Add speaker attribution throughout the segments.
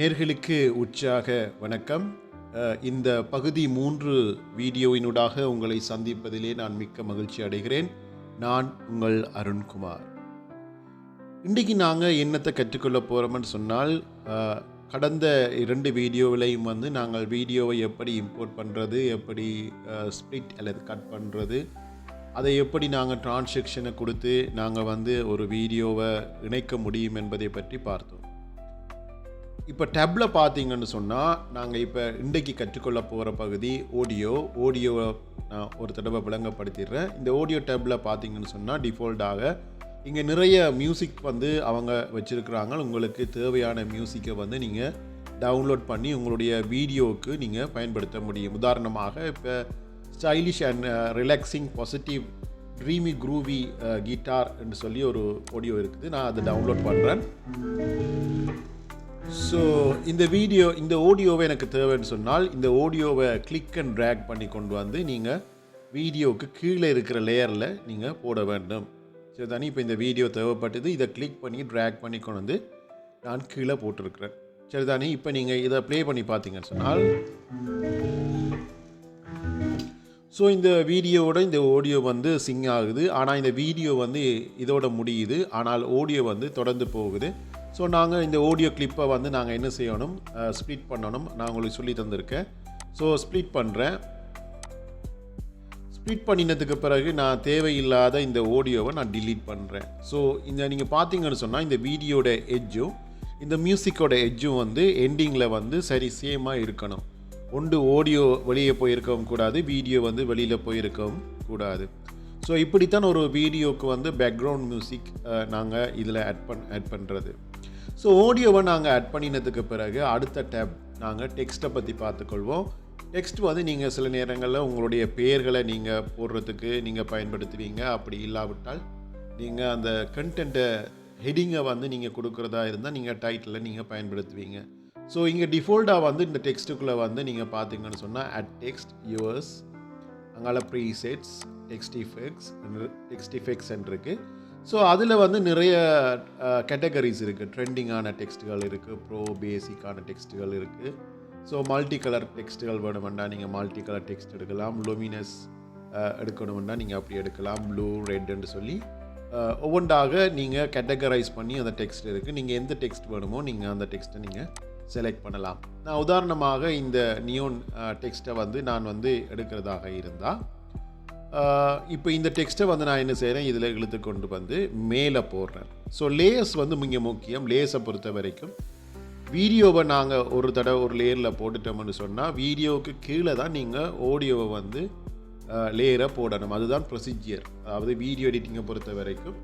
Speaker 1: நேர்களுக்கு உற்சாக வணக்கம். இந்த பகுதி 3 வீடியோவினூடாக உங்களை சந்திப்பதிலே நான் மிக்க மகிழ்ச்சி அடைகிறேன். நான் உங்கள் அருண்குமார். இன்றைக்கு நாங்கள் என்னத்தை கற்றுக்கொள்ள போகிறோம்னு சொன்னால், கடந்த 2 வீடியோவிலையும் நாங்கள் வீடியோவை எப்படி இம்போர்ட் பண்ணுறது, எப்படி ஸ்ப்ளிட் அல்லது கட் பண்ணுறது, அதை எப்படி நாங்கள் டிரான்சாக்ஷனை கொடுத்து நாங்கள் ஒரு வீடியோவை இணைக்க முடியும் என்பதை பற்றி பார்த்தோம். இப்போ டேப்பில் பார்த்தீங்கன்னு சொன்னால், நாங்கள் இப்போ இன்றைக்கு கற்றுக்கொள்ள போகிற பகுதி ஆடியோவை நான் ஒரு தடவை விளங்கப்படுத்திடுறேன். இந்த ஆடியோ டேப்பில் பார்த்தீங்கன்னு சொன்னால், டிஃபால்ட்டாக இங்கே நிறைய மியூசிக் அவங்க வச்சுருக்குறாங்க. உங்களுக்கு தேவையான மியூசிக்கை நீங்கள் டவுன்லோட் பண்ணி உங்களுடைய வீடியோவுக்கு நீங்கள் பயன்படுத்த முடியும். உதாரணமாக இப்போ stylish and relaxing positive dreamy groovy guitar என்று சொல்லி ஒரு ஆடியோ இருக்குது. நான் அதை டவுன்லோட் பண்ணுறேன். ஸோ இந்த ஆடியோவை எனக்கு தேவைன்னு சொன்னால், இந்த ஆடியோவை கிளிக் அண்ட் ட்ராக் பண்ணி கொண்டு நீங்கள் வீடியோவுக்கு கீழே இருக்கிற லேயரில் நீங்கள் போட வேண்டும். சரி தானே? இப்போ இந்த வீடியோ தேவைப்பட்டது, இதை கிளிக் பண்ணி ட்ராக் பண்ணி கொண்டு நான் கீழே போட்டிருக்கிறேன். சரி தானே? இப்போ நீங்கள் இதை ப்ளே பண்ணி பார்த்தீங்கன்னு சொன்னால், ஸோ இந்த வீடியோவோட இந்த ஆடியோ சிங் ஆகுது. ஆனால் இந்த வீடியோ இதோட முடியுது. ஆனால் ஆடியோ தொடர்ந்து போகுது. ஸோ நாங்கள் இந்த ஆடியோ கிளிப்பை நாங்கள் என்ன செய்யணும், ஸ்ப்ளிட் பண்ணணும். நான் உங்களுக்கு சொல்லி தந்திருக்கேன். ஸோ ஸ்ப்ளிட் பண்ணுறேன். ஸ்ப்ளிட் பண்ணினதுக்கு பிறகு நான் தேவையில்லாத இந்த ஆடியோவை நான் டிலீட் பண்ணுறேன். ஸோ இந்த நீங்கள் பார்த்தீங்கன்னு சொன்னால், இந்த வீடியோட எட்ஜும் இந்த மியூசிக்கோட எட்ஜும் எண்டிங்கில் சரி சேமாக இருக்கணும். ஒன்று ஆடியோ வெளியே போயிருக்கவும் கூடாது, வீடியோ வெளியில் போயிருக்கவும் கூடாது. ஸோ இப்படித்தான் ஒரு வீடியோவுக்கு பேக்ரவுண்ட் மியூசிக் நாங்கள் இதில் ஆட் பண்ணுறது. ஸோ ஆடியோவை நாங்கள் ஆட் பண்ணினதுக்கு பிறகு அடுத்த டேப் நாங்கள் டெக்ஸ்ட்டை பற்றி பார்த்துக்கொள்வோம். டெக்ஸ்ட் நீங்கள் சில நேரங்களில் உங்களுடைய பெயர்களை நீங்கள் போடுறதுக்கு நீங்கள் பயன்படுத்துவீங்க. அப்படி இல்லாவிட்டால் நீங்கள் அந்த கண்டென்ட்டை ஹெட்டிங்கை நீங்கள் கொடுக்குறதா இருந்தால் நீங்கள் டைட்டிலில் நீங்கள் பயன்படுத்துவீங்க. ஸோ இங்கே டிஃபால்ட்டாக இந்த டெக்ஸ்ட்டுக்குள்ளே நீங்கள் பார்த்தீங்கன்னு சொன்னால், அட் டெக்ஸ்ட் யுவர்ஸ், அங்கால ப்ரீசெட்ஸ், டெக்ஸ்ட் எஃபெக்ட்ஸ் இருக்குது. ஸோ அதில் நிறைய கேட்டகரிஸ் இருக்குது. ட்ரெண்டிங்கான டெக்ஸ்ட்டுகள் இருக்குது, ப்ரோ பேசிக்கான டெக்ஸ்ட்டுகள் இருக்குது. ஸோ மல்டி கலர் டெக்ஸ்ட்டுகள் வேணுமெண்டா நீங்கள் மல்டி கலர் டெக்ஸ்ட் எடுக்கலாம். லூமினஸ் எடுக்கணுமெண்டா நீங்கள் அப்படி எடுக்கலாம். ப்ளூ, ரெட்டுன்னு சொல்லி ஒவ்வொன்றாக நீங்கள் கேட்டகரைஸ் பண்ணி அந்த டெக்ஸ்ட் இருக்குது. நீங்கள் எந்த டெக்ஸ்ட் வேணுமோ நீங்கள் அந்த டெக்ஸ்ட்டை நீங்கள் செலக்ட் பண்ணலாம். நான் உதாரணமாக இந்த நியோன் டெக்ஸ்ட்டை நான் எடுக்கிறதாக இருந்தால், இப்போ இந்த டெக்ஸ்ட்டை நான் என்ன செய்கிறேன், இதில் இழுத்து கொண்டு மேலே போடுறேன். ஸோ லேயர்ஸ் மிக முக்கியம். லேயர்ஸை பொறுத்த வரைக்கும் வீடியோவை நாங்கள் ஒரு தடவை ஒரு லேயரில் போட்டுட்டோம்னு சொன்னால், வீடியோவுக்கு கீழே தான் நீங்கள் ஆடியோவை லேயரை போடணும். அதுதான் ப்ரொசீஜர். அதாவது வீடியோ எடிட்டிங்கை பொறுத்த வரைக்கும்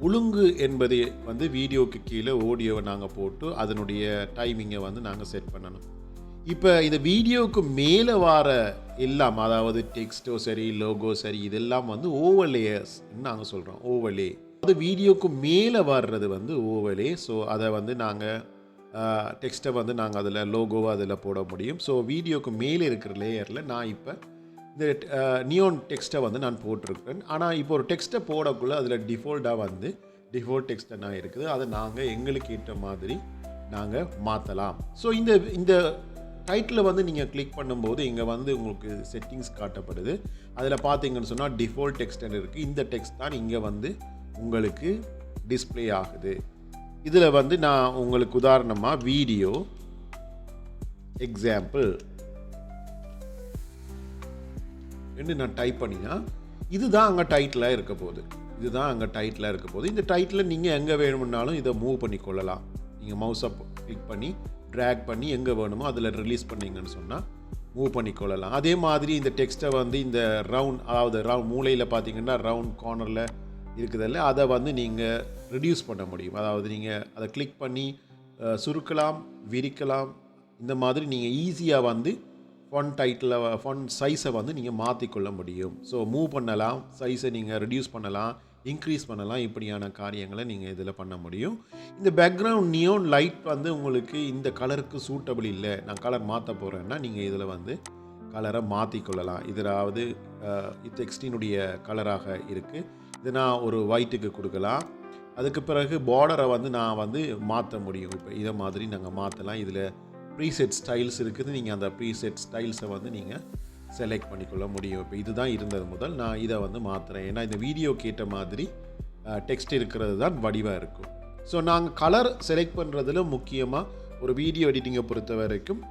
Speaker 1: ஒழுங்கு என்பது வீடியோவுக்கு கீழே ஆடியோவை நாங்கள் போட்டு அதனுடைய டைமிங்கை நாங்கள் செட் பண்ணணும். இப்போ இந்த வீடியோவுக்கு மேலே வர எல்லாம், அதாவது டெக்ஸ்ட்டோ சரி, லோகோ சரி, இதெல்லாம் ஓவர்லேயர்ஸ் நாங்கள் சொல்கிறோம். ஓவர்லே அது வீடியோவுக்கு மேலே வர்றது ஓவர்லே. ஸோ அதை நாங்கள் டெக்ஸ்ட்டை நாங்கள் அதில் லோகோவை அதில் போட முடியும். ஸோ வீடியோவுக்கு மேலே இருக்கிற லேயரில் நான் இப்போ இந்த நியோன் டெக்ஸ்ட்டை நான் போட்டிருக்கேன். ஆனால் இப்போ ஒரு டெக்ஸ்ட்டை போடக்குள்ளே அதில் டிஃபால்ட்டாக டிஃபால்ட் டெக்ஸ்ட்டை இருக்குது. அதை நாங்கள் எங்களுக்கு ஏற்ற மாதிரி நாங்கள் மாற்றலாம். ஸோ இந்த டைட்டில் நீங்கள் கிளிக் பண்ணும்போது இங்கே உங்களுக்கு செட்டிங்ஸ் காட்டப்படுது. அதில் பார்த்தீங்கன்னு சொன்னால் டிஃபால்ட் டெக்ஸ்ட்னு இருக்குது. இந்த டெக்ஸ்ட் தான் இங்கே உங்களுக்கு டிஸ்பிளே ஆகுது. இதில் நான் உங்களுக்கு உதாரணமாக வீடியோ எக்ஸாம்பிள் என்று நான் டைப் பண்ணினா, இதுதான் அங்கே டைட்டிலாக இருக்க போகுது. இந்த டைட்டில் நீங்கள் எங்கே வேணும்னாலும் இதை மூவ் பண்ணி கொள்ளலாம். நீங்கள் மவுஸை கிளிக் பண்ணி ட்ராக் பண்ணி எங்கே வேணுமோ அதில் ரிலீஸ் பண்ணிங்கன்னு சொன்னால் மூவ் பண்ணிக்கொள்ளலாம். அதே மாதிரி இந்த டெக்ஸ்ட்டை இந்த ரவுண்ட், அதாவது மூலையில் பார்த்தீங்கன்னா ரவுண்ட் கார்னரில் இருக்குதில்ல, அதை நீங்கள் ரெடியூஸ் பண்ண முடியும். அதாவது நீங்கள் அதை கிளிக் பண்ணி சுருக்கலாம், விரிக்கலாம். இந்த மாதிரி நீங்கள் ஈஸியாக ஃபண்ட் சைஸை நீங்கள் மாற்றிக்கொள்ள முடியும். ஸோ மூவ் பண்ணலாம், சைஸை நீங்கள் ரெடியூஸ் பண்ணலாம், இன்க்ரீஸ் பண்ணலாம். இப்படியான காரியங்களை நீங்கள் இதில் பண்ண முடியும். இந்த பேக்ரவுண்ட் நியோன் லைட் உங்களுக்கு இந்த கலருக்கு சூட்டபிள் இல்லை, நான் கலர் மாற்ற போகிறேன்னா நீங்கள் இதில் கலரை மாற்றிக்கொள்ளலாம். இதில் டெக்ஸ்டினுடைய கலராக இருக்குது. இதை நான் ஒரு ஒயிட்டுக்கு கொடுக்கலாம். அதுக்கு பிறகு பார்டரை வந்து நான் வந்து மாற்ற முடியும். இப்போ இதை மாதிரி நாங்கள் மாற்றலாம். இதில் ப்ரீசெட் ஸ்டைல்ஸ் இருக்குது. நீங்கள் அந்த ப்ரீசெட் ஸ்டைல்ஸை வந்து நீங்கள் செலக்ட் பண்ணிக்கொள்ள முடியும். இப்போ இதுதான் இருந்தது முதல். நான் இதை வந்து மாற்றுறேன். ஏன்னா இந்த வீடியோக்கு ஏற்ற மாதிரி டெக்ஸ்ட் இருக்கிறது தான் வடிவாக இருக்கும். ஸோ நாங்கள் கலர் செலக்ட் பண்ணுறதுல முக்கியமாக ஒரு வீடியோ எடிட்டிங்கை பொறுத்த வரைக்கும்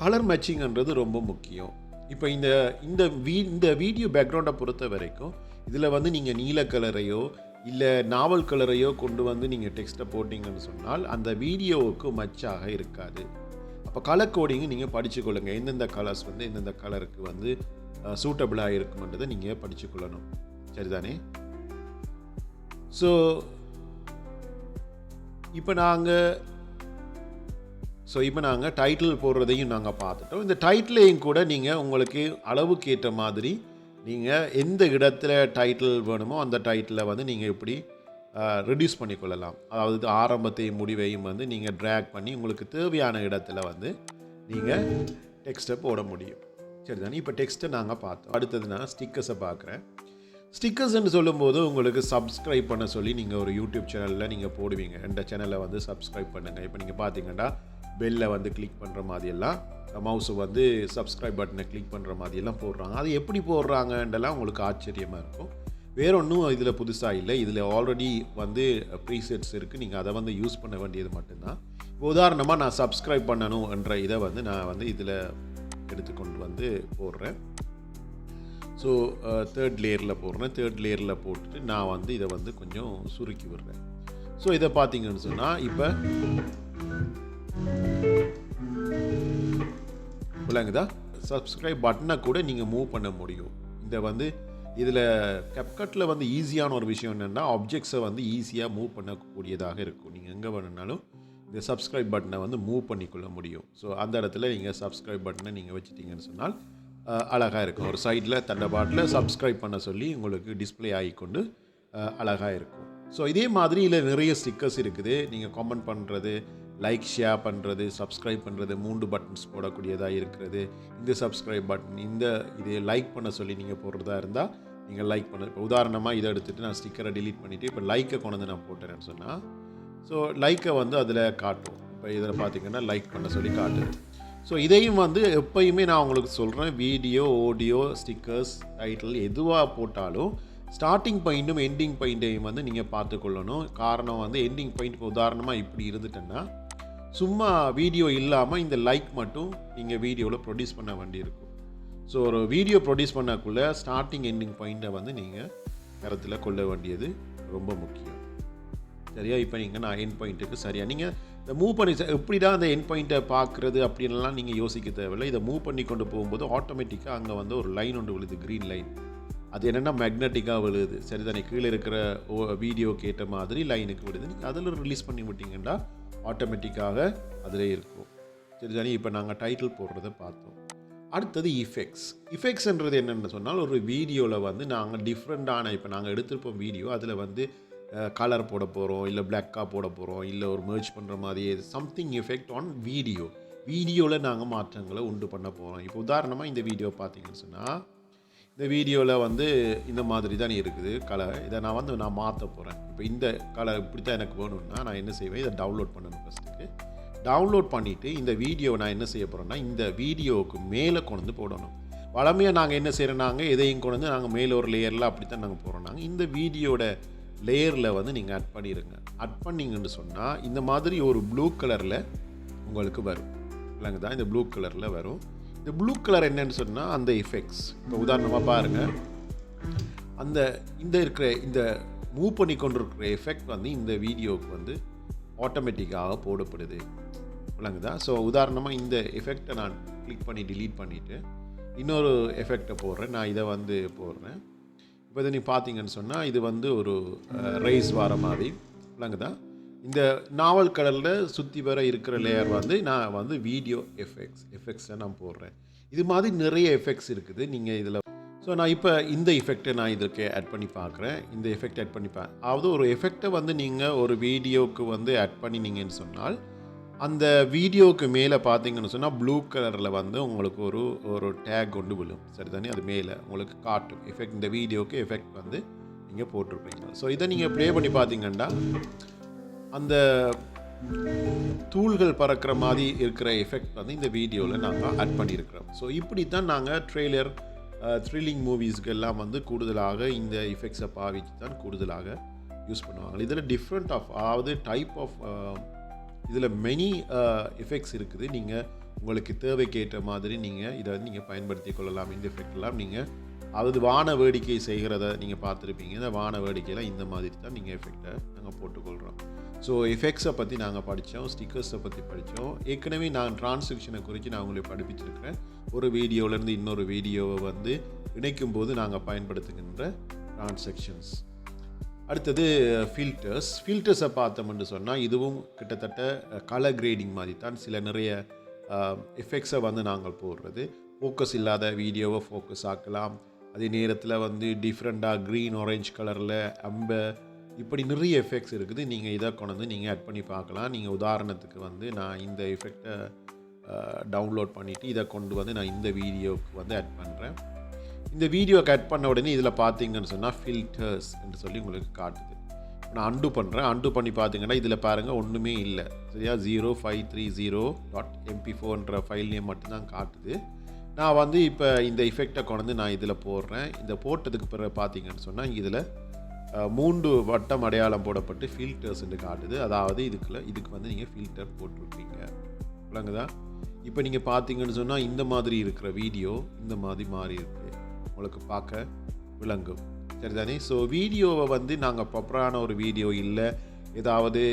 Speaker 1: கலர் மேட்சிங்ன்றது ரொம்ப முக்கியம். இப்போ இந்த வீடியோ பேக்ரவுண்டை பொறுத்த வரைக்கும் இதில் வந்து நீங்கள் நீல கலரையோ இல்லை நாவல் கலரையோ கொண்டு வந்து நீங்கள் டெக்ஸ்ட்டை போட்டிங்கன்னு சொன்னால் அந்த வீடியோவுக்கு மச்சாக இருக்காது. அப்போ கலர் கோடிங்கு நீங்கள் படிச்சுக்கொள்ளுங்க. எந்தெந்த கலர்ஸ் வந்து எந்தெந்த கலருக்கு வந்து சூட்டபிளாக இருக்கும்ன்றதை நீங்கள் படிச்சுக்கொள்ளணும். சரிதானே? ஸோ இப்போ நாங்கள் டைட்டில் போடுறதையும் நாங்கள் பார்த்துட்டோம். இந்த டைட்டிலையும் கூட நீங்கள் உங்களுக்கு அளவுக்கு ஏற்ற மாதிரி நீங்கள் எந்த இடத்துல டைட்டில் வேணுமோ அந்த டைட்டிலை வந்து நீங்கள் இப்படி ரெடியூஸ் பண்ணிக்கொள்ளலாம். அதாவது ஆரம்பத்தையும் முடிவையும் வந்து நீங்கள் ட்ராக் பண்ணி உங்களுக்கு தேவையான இடத்துல வந்து நீங்கள் டெக்ஸ்ட்டை போட முடியும். சரிதானே? இப்போ டெக்ஸ்ட்டை நாங்கள் பார்த்தோம். அடுத்தது நான் ஸ்டிக்கர்ஸை பார்க்குறேன். ஸ்டிக்கர்ஸ்ன்னு சொல்லும்போது உங்களுக்கு சப்ஸ்கிரைப் பண்ண சொல்லி நீங்கள் ஒரு யூடியூப் சேனலில் நீங்கள் போடுவீங்க. இந்த சேனலை வந்து சப்ஸ்கிரைப் பண்ணுங்கள். இப்போ நீங்கள் பார்த்தீங்கன்னா பெல்லை வந்து கிளிக் பண்ணுற மாதிரியெல்லாம் மவுஸை வந்து சப்ஸ்கிரைப் பட்டனை கிளிக் பண்ணுற மாதிரியெல்லாம் போடுறாங்க. அது எப்படி போடுறாங்கன்றலாம் உங்களுக்கு ஆச்சரியமாக இருக்கும். வேற ஒன்றும் இதில் புதுசாக இல்லை. இதில் ஆல்ரெடி வந்து ப்ரீசெட்ஸ் இருக்குது. நீங்கள் அதை வந்து யூஸ் பண்ண வேண்டியது மட்டும்தான். இப்போ உதாரணமாக நான் சப்ஸ்கிரைப் பண்ணணும் என்ற இதை வந்து நான் வந்து இதில் எடுத்துக்கொண்டு வந்து போடுறேன். ஸோ தேர்ட் லேயரில் போடுறேன். தேர்ட் லேயரில் போட்டுட்டு நான் வந்து இதை வந்து கொஞ்சம் சுருக்கி விடுறேன். ஸோ இதை பார்த்தீங்கன்னு சொன்னால் இப்போ விளங்குதா? சப்ஸ்கிரைப் பட்டனை கூட நீங்கள் மூவ் பண்ண முடியும். இந்த வந்து இதில் CapCutல வந்து ஈஸியான ஒரு விஷயம் என்னென்னா ஆப்ஜெக்ட்ஸை வந்து ஈஸியாக மூவ் பண்ணக்கூடியதாக இருக்கும். நீங்கள் எங்கே வேணுனாலும் இந்த சப்ஸ்கிரைப் பட்டனை வந்து மூவ் பண்ணிக்கொள்ள முடியும். ஸோ அந்த இடத்துல நீங்கள் சப்ஸ்கிரைப் பட்டனை நீங்கள் வச்சுட்டிங்கன்னு சொன்னால் அழகாக இருக்கும். ஒரு சைடில் தண்டபாட்டில் சப்ஸ்கிரைப் பண்ண சொல்லி உங்களுக்கு டிஸ்பிளே ஆகிக்கொண்டு அழகாக இருக்கும். ஸோ இதே மாதிரி இதில் நிறைய ஸ்டிக்கர்ஸ் இருக்குது. நீங்கள் கமெண்ட் பண்ணுறது, லைக் ஷேர் பண்ணுறது, சப்ஸ்கிரைப் பண்ணுறது, 3 பட்டன்ஸ் போடக்கூடியதாக இருக்கிறது. இந்த சப்ஸ்கிரைப் பட்டன் இது லைக் பண்ண சொல்லி நீங்கள் போடுறதா இருந்தால் நீங்கள் லைக் பண்ண. இப்போ உதாரணமாக இதை எடுத்துகிட்டு நான் ஸ்டிக்கரை டிலீட் பண்ணிவிட்டு இப்போ லைக்கை கொண்டு வந்து நான் போட்டேன்னு சொன்னால் ஸோ லைக்கை வந்து அதில் காட்டும். இப்போ இதில் பார்த்தீங்கன்னா லைக் பண்ண சொல்லி காட்டுது. ஸோ இதையும் வந்து எப்பயுமே நான் உங்களுக்கு சொல்கிறேன், வீடியோ, ஆடியோ, ஸ்டிக்கர்ஸ், டைட்டில் எதுவாக போட்டாலும் ஸ்டார்டிங் பாயிண்ட்டும் எண்டிங் பாயிண்ட்டையும் வந்து நீங்கள் பார்த்துக்கொள்ளணும். காரணம் வந்து எண்டிங் பாயிண்ட் இப்போ உதாரணமாக இப்படி இருந்துட்டேன்னா சும்மா வீடியோ இல்லாமல் இந்த லைக் மட்டும் நீங்கள் வீடியோவில் ப்ரொடியூஸ் பண்ண வேண்டியிருக்கும். ஸோ ஒரு வீடியோ ப்ரொடியூஸ் பண்ணக்குள்ளே ஸ்டார்டிங் எண்டிங் பாயிண்ட்டை வந்து நீங்கள் கருத்தில் கொள்ள வேண்டியது ரொம்ப முக்கியம். சரியா? இப்போ நான் எண்ட் பாயிண்ட்டுக்கு சரியாக நீங்கள் இந்த மூவ் பண்ணி எப்படிடா அந்த எண்ட் பாயிண்ட்டை பார்க்குறது அப்படின்லாம் நீங்கள் யோசிக்க தேவையில்லை. இதை மூவ் பண்ணி கொண்டு போகும்போது ஆட்டோமேட்டிக்காக அங்கே வந்து ஒரு லைன் ஒன்று விழுது, க்ரீன் லைன். அது என்னென்னா மேக்னட்டிக்காக விழுது. சரிதானே? கீழே இருக்கிற வீடியோக்கு ஏற்ற மாதிரி லைனுக்கு விழுது. நீங்கள் அதில் ரிலீஸ் பண்ணி விட்டிங்கன்னா ஆட்டோமேட்டிக்காக அதிலே இருக்கும். சரிதானே? இப்போ நாங்கள் டைட்டில் போடுறத பார்த்தோம். அடுத்தது இஃபெக்ட்ஸ்ன்றது என்னென்னு சொன்னால் ஒரு வீடியோவில் வந்து நாங்கள் டிஃப்ரெண்ட்டான இப்போ நாங்கள் எடுத்திருப்போம் வீடியோ, அதில் வந்து கலர் போட போகிறோம், இல்லை பிளாக்காக போட போகிறோம், இல்லை ஒரு மெர்ஜ் பண்ணுற மாதிரியே சம்திங் எஃபெக்ட் ஆன் வீடியோவில் நாங்கள் மாற்றங்களை உண்டு பண்ண போகிறோம். இப்போ உதாரணமாக இந்த வீடியோ பார்த்தீங்கன்னு சொன்னால் இந்த வீடியோவில் வந்து இந்த மாதிரி தான் இருக்குது கலர். இதை நான் மாற்ற போகிறேன். இப்போ இந்த கலர் இப்படி தான் எனக்கு வேணும்னா நான் என்ன செய்வேன், இதை டவுன்லோட் பண்ணணும். ஃபஸ்ட்டுக்கு டவுன்லோட் பண்ணிவிட்டு இந்த வீடியோவை நான் என்ன செய்ய போகிறேன்னா இந்த வீடியோவுக்கு மேலே கொண்டு வந்து போடணும். வழமையாக நாங்கள் என்ன செய்கிறோம், எதையும் கொண்டு வந்து நாங்கள் மேலே ஒரு லேயரில் அப்படி தான் நாங்கள் போகிறோம். நாங்கள் இந்த வீடியோட லேயரில் வந்து நீங்கள் ஆட் பண்ணிடுங்க. ஆட் பண்ணிங்கன்னு சொன்னால் இந்த மாதிரி ஒரு ப்ளூ கலரில் உங்களுக்கு வரும். இல்லைங்க தான் இந்த ப்ளூ கலரில் வரும். இந்த ப்ளூ கலர் என்னன்னு சொன்னால் அந்த எஃபெக்ட்ஸ். இப்போ உதாரணமாக பாருங்கள், இந்த மூவ் பண்ணி கொண்டு இருக்கிற எஃபெக்ட் வந்து இந்த வீடியோவுக்கு வந்து ஆட்டோமேட்டிக்காக போடப்படுது. இல்லைங்கதா? ஸோ உதாரணமாக இந்த எஃபெக்டை நான் கிளிக் பண்ணி டிலீட் பண்ணிவிட்டு இன்னொரு எஃபெக்டை போடுறேன். நான் இதை வந்து போடுறேன். இப்போ இதை நீ பார்த்தீங்கன்னு சொன்னால் இது வந்து ஒரு ரைஸ் வார மாதிரி. இல்லைங்கதா? இந்த நாவல் கடலில் சுற்றி வர இருக்கிற லேயர் வந்து நான் வந்து வீடியோ எஃபெக்ட்ஸை நான் போடுறேன். இது மாதிரி நிறைய எஃபெக்ட்ஸ் இருக்குது நீங்கள் இதில். ஸோ நான் இப்போ இந்த எஃபெக்டை நான் இதுக்கு ஆட் பண்ணி பார்க்குறேன். இந்த எஃபெக்ட் ஆட் பண்ணிப்பேன். அதாவது ஒரு எஃபெக்டை வந்து நீங்கள் ஒரு வீடியோவுக்கு வந்து ஆட் பண்ணினீங்கன்னு சொன்னால் அந்த வீடியோவுக்கு மேலே பார்த்தீங்கன்னு சொன்னால் ப்ளூ கலரில் வந்து உங்களுக்கு ஒரு டேக் கொண்டு விழும். சரிதானே? அது மேலே உங்களுக்கு காட்டும் எஃபெக்ட். இந்த வீடியோவுக்கு எஃபெக்ட் வந்து நீங்கள் போட்டிருப்பீங்க. ஸோ இதை நீங்கள் ப்ளே பண்ணி பார்த்தீங்கன்னா அந்த தூள்கள் பறக்கிற மாதிரி இருக்கிற எஃபெக்ட் வந்து இந்த வீடியோவில் நாங்கள் ஆட் பண்ணியிருக்கிறோம். ஸோ இப்படி தான் நாங்கள் ட்ரெய்லர் த்ரில்லிங் மூவிஸ்க்கு எல்லாம் வந்து கூடுதலாக இந்த எஃபெக்ட்ஸை பாவிச்சு தான் கூடுதலாக யூஸ் பண்ணுவாங்க. இதில் டிஃப்ரெண்ட் ஆஃப் அதாவது டைப் ஆஃப் இதில் மெனி எஃபெக்ட்ஸ் இருக்குது. நீங்கள் உங்களுக்கு தேவைக்கேற்ற மாதிரி நீங்கள் இதை வந்து நீங்கள் பயன்படுத்தி கொள்ளலாம். இந்த எஃபெக்ட்லாம் நீங்கள் அதாவது வான வேடிக்கை செய்கிறத நீங்கள் பார்த்துருப்பீங்க. இந்த வான வேடிக்கையில் இந்த மாதிரி தான் நீங்கள் எஃபெக்டை நாங்கள் போட்டுக்கொள்கிறோம். ஸோ எஃபெக்ட்ஸை பற்றி நாங்கள் படித்தோம், ஸ்டிக்கர்ஸை பற்றி படித்தோம். ஏற்கனவே நான் டிரான்ஸ்கிரிப்ஷனை குறித்து நான் உங்களுக்கு படிப்பிச்சிருக்கிறேன். ஒரு வீடியோவிலேருந்து இன்னொரு வீடியோவை வந்து இணைக்கும் போது நாங்கள் பயன்படுத்துகின்ற டிரான்சாக்ஷன்ஸ். அடுத்தது ஃபில்டர்ஸை பார்த்தோம்னு சொன்னால் இதுவும் கிட்டத்தட்ட கலர் கிரேடிங் மாதிரி தான். சில நிறைய எஃபெக்ட்ஸை வந்து நாங்கள் போடுறது. ஃபோக்கஸ் இல்லாத வீடியோவை ஃபோக்கஸ் ஆக்கலாம். அதே நேரத்தில் வந்து டிஃப்ரெண்ட்டாக க்ரீன் ஆரஞ்சு கலரில் இப்படி நிறைய எஃபெக்ட்ஸ் இருக்குது. நீங்கள் இதை கொண்டு நீங்கள் ஆட் பண்ணி பார்க்கலாம். நீங்கள் உதாரணத்துக்கு வந்து நான் இந்த எஃபெக்டை டவுன்லோட் பண்ணிவிட்டு இதை கொண்டு வந்து நான் இந்த வீடியோவுக்கு வந்து ஆட் பண்ணுறேன். இந்த வீடியோக்கு ஆட் பண்ண உடனே இதில் பார்த்தீங்கன்னு சொன்னால் ஃபில்டர்ஸ் என்று சொல்லி உங்களுக்கு காட்டுது. நான் அண்டு பண்ணுறேன். அண்டு பண்ணி பார்த்தீங்கன்னா இதில் பாருங்கள் ஒன்றுமே இல்லை. சரியா 0530.mp4 ஃபைல் நேம் மட்டும்தான் காட்டுது. நான் வந்து இப்போ இந்த எஃபெக்டை கொண்டு நான் இதில் போடுறேன். இந்த போட்டதுக்கு பிறகு பார்த்தீங்கன்னு சொன்னால் இதில் 3 வட்டம் அடையாளம் போடப்பட்டு ஃபில்டர்ஸ்ன்னு காட்டுது. அதாவது இதுக்கு வந்து நீங்கள் ஃபில்டர் போட்டிருப்பீங்க. விளங்குதா? இப்போ நீங்கள் பார்த்தீங்கன்னு சொன்னால் இந்த மாதிரி இருக்கிற வீடியோ இந்த மாதிரி மாறி இருக்குது. உங்களுக்கு பார்க்க விளங்கும். சரிதானே? ஸோ வீடியோவை வந்து நாங்கள் ப்ராப்பரான ஒரு வீடியோ இல்லை, ஏதாவது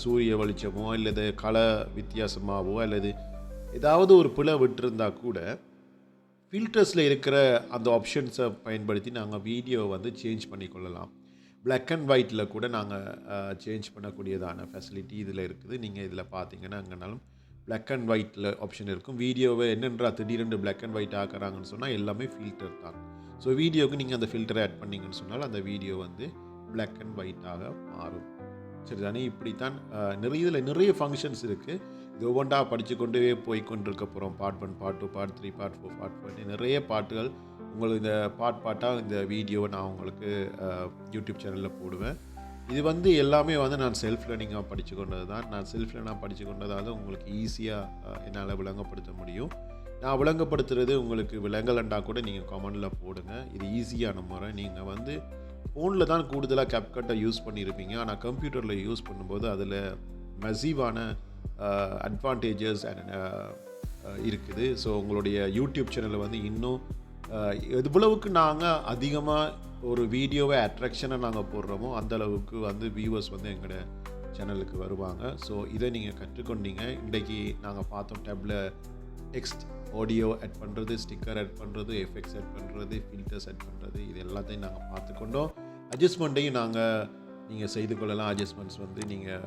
Speaker 1: சூரிய வெளிச்சமோ அல்லது கலர் வித்தியாசமாகவோ அல்லது ஏதாவது ஒரு பிழை விட்டுருந்தா கூட ஃபில்டர்ஸில் இருக்கிற அந்த ஆப்ஷன்ஸை பயன்படுத்தி நாங்கள் வீடியோவை வந்து சேஞ்ச் பண்ணிக்கொள்ளலாம். பிளாக் அண்ட் ஒயிட்டில் கூட நாங்கள் சேஞ்ச் பண்ணக்கூடியதான ஃபெசிலிட்டி இதில் இருக்குது. நீங்கள் இதில் பார்த்தீங்கன்னா அங்கேனாலும் பிளாக் அண்ட் ஒயிட்டில் ஆப்ஷன் இருக்கும். வீடியோவை என்னென்றா திடீரென்று பிளாக் அண்ட் ஒயிட் ஆக்குறாங்கன்னு சொன்னால் எல்லாமே ஃபில்டர் தான். ஸோ வீடியோவுக்கு நீங்கள் அந்த ஃபில்டரை ஆட் பண்ணிங்கன்னு சொன்னால் அந்த வீடியோ வந்து பிளாக் அண்ட் ஒயிட்டாக மாறும். சரிதானே? இப்படித்தான் இதில் நிறைய ஃபங்க்ஷன்ஸ் இருக்குது. இது ஒவ்வொன்றா படித்து கொண்டே போய் கொண்டிருக்க போகிறோம். Part 1, part 2, part 3, part 4, part 5 நிறைய பாட்டுகள் உங்களுக்கு இந்த பாட்டாக இந்த வீடியோவை நான் உங்களுக்கு யூடியூப் சேனலில் போடுவேன். இது வந்து எல்லாமே வந்து நான் செல்ஃப் லேர்னிங்காக படித்து கொண்டது தான். நான் செல்ஃப் லேர்னாக படித்து கொண்டதால் உங்களுக்கு ஈஸியாக என்னால் விளங்கப்படுத்த முடியும். நான் விளங்கப்படுத்துறது உங்களுக்கு விளங்கலண்டா கூட நீங்கள் கமெண்டில் போடுங்க. இது ஈஸியான முறை. நீங்கள் வந்து ஃபோனில் தான் கூடுதலாக கேப்கட்டை யூஸ் பண்ணியிருப்பீங்க. ஆனால் கம்ப்யூட்டரில் யூஸ் பண்ணும்போது அதில் மசிவான அட்வான்டேஜஸ் இருக்குது. ஸோ உங்களுடைய யூடியூப் சேனலில் வந்து இன்னும் எவ்வளவுக்கு நாங்கள் அதிகமாக ஒரு வீடியோவை அட்ராக்ஷனை நாங்கள் போடுறோமோ அந்தளவுக்கு வந்து வியூவர்ஸ் வந்து எங்களோட சேனலுக்கு வருவாங்க. ஸோ இதை நீங்கள் கற்றுக்கொண்டீங்க. இன்றைக்கி நாங்கள் பார்த்தோம் டேப்பில் டெக்ஸ்ட் ஆடியோ ஆட் பண்ணுறது, ஸ்டிக்கர் ஆட் பண்ணுறது, எஃபெக்ட்ஸ் ஆட் பண்ணுறது, ஃபில்டர்ஸ் ஆட் பண்ணுறது, இது எல்லாத்தையும் நாங்கள் பார்த்துக்கொண்டோம். அட்ஜஸ்ட்மெண்ட்டையும் நீங்கள் செய்து கொள்ளலாம். அட்ஜஸ்ட்மெண்ட்ஸ் வந்து நீங்கள்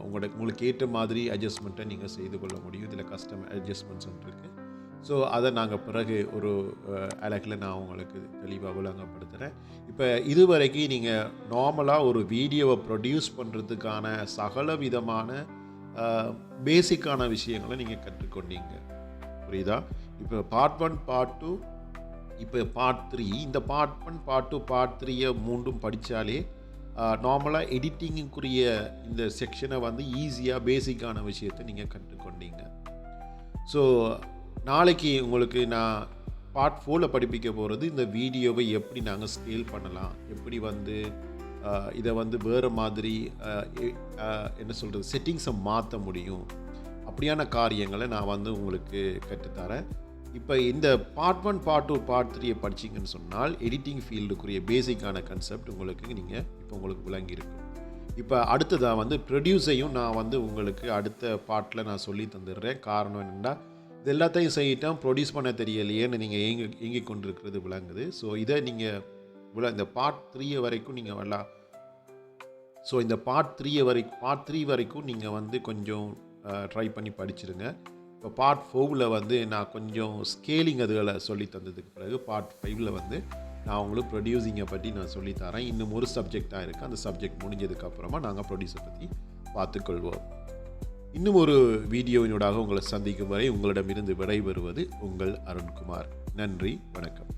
Speaker 1: உங்களுக்கு ஏற்ற மாதிரி அட்ஜஸ்ட்மெண்ட்டை நீங்கள் செய்து கொள்ள முடியும். இதில் கஸ்டம் அட்ஜஸ்ட்மெண்ட்ஸ் இருக்குது. ஸோ அதை நாங்கள் பிறகு ஒரு அழகில் நான் உங்களுக்கு தெளிவாக விளங்கப்படுத்துகிறேன். இப்போ இதுவரைக்கும் நீங்கள் நார்மலாக ஒரு வீடியோவை ப்ரொடியூஸ் பண்ணுறதுக்கான சகல விதமான பேசிக்கான விஷயங்களை நீங்கள் கற்றுக்கொண்டீங்க. புரியுதா? இப்போ பார்ட் 1, பார்ட் 2, இப்போ பார்ட் 3. இந்த பார்ட் 1, பார்ட் 2, பார்ட் 3 மூன்றும் படித்தாலே நார்மலாக எடிட்டிங்குக்குரிய இந்த செக்ஷனை வந்து ஈஸியாக பேசிக்கான விஷயத்தை நீங்கள் கற்றுக்கொண்டீங்க. ஸோ நாளைக்கு உங்களுக்கு நான் பார்ட் 4 படிப்பிக்க போகிறது இந்த வீடியோவை எப்படி நாங்கள் ஸ்கேல் பண்ணலாம், எப்படி வந்து இதை வந்து வேறு மாதிரி என்ன சொல்கிறது செட்டிங்ஸை மாற்ற முடியும், அப்படியான காரியங்களை நான் வந்து உங்களுக்கு கற்றுத்தரேன். இப்போ இந்த பார்ட் 1, பார்ட் 2, பார்ட் 3 படிச்சிங்கன்னு சொன்னால் எடிட்டிங் ஃபீல்டுக்குரிய பேசிக்கான கன்செப்ட் உங்களுக்கு விளங்கியிருக்கும். இப்போ அடுத்ததாக வந்து ப்ரொடியூஸையும் நான் வந்து உங்களுக்கு அடுத்த பார்ட்டில் நான் சொல்லி தந்துடுறேன். காரணம் என்னென்னா இது எல்லாத்தையும் செய்யிட்டோம், ப்ரொடியூஸ் பண்ண தெரியலையேன்னு நீங்கள் ஏங்கி கொண்டிருக்கிறது விளங்குது. ஸோ இதை நீங்கள் இந்த பார்ட் 3 வரைக்கும் நீங்கள் வரலாம். ஸோ இந்த பார்ட் 3 வரைக்கும் நீங்கள் வந்து கொஞ்சம் ட்ரை பண்ணி படிச்சிருங்க. இப்போ பார்ட் 4 வந்து நான் கொஞ்சம் ஸ்கேலிங் அதுகளை சொல்லி தந்ததுக்கு பிறகு பார்ட் 5 வந்து நான் உங்களுக்கு ப்ரொடியூசிங்கை பற்றி நான் சொல்லித்தரேன். இன்னும் ஒரு சப்ஜெக்டாக இருக்குது. அந்த சப்ஜெக்ட் முடிஞ்சதுக்கப்புறமா நாங்கள் ப்ரொடியூஸை பற்றி பார்த்துக்கொள்வோம். இன்னும் ஒரு வீடியோவினூடாக உங்களை சந்திக்கும் வரை உங்களிடமிருந்து விடைபெறுவது உங்கள் அருண்குமார். நன்றி, வணக்கம்.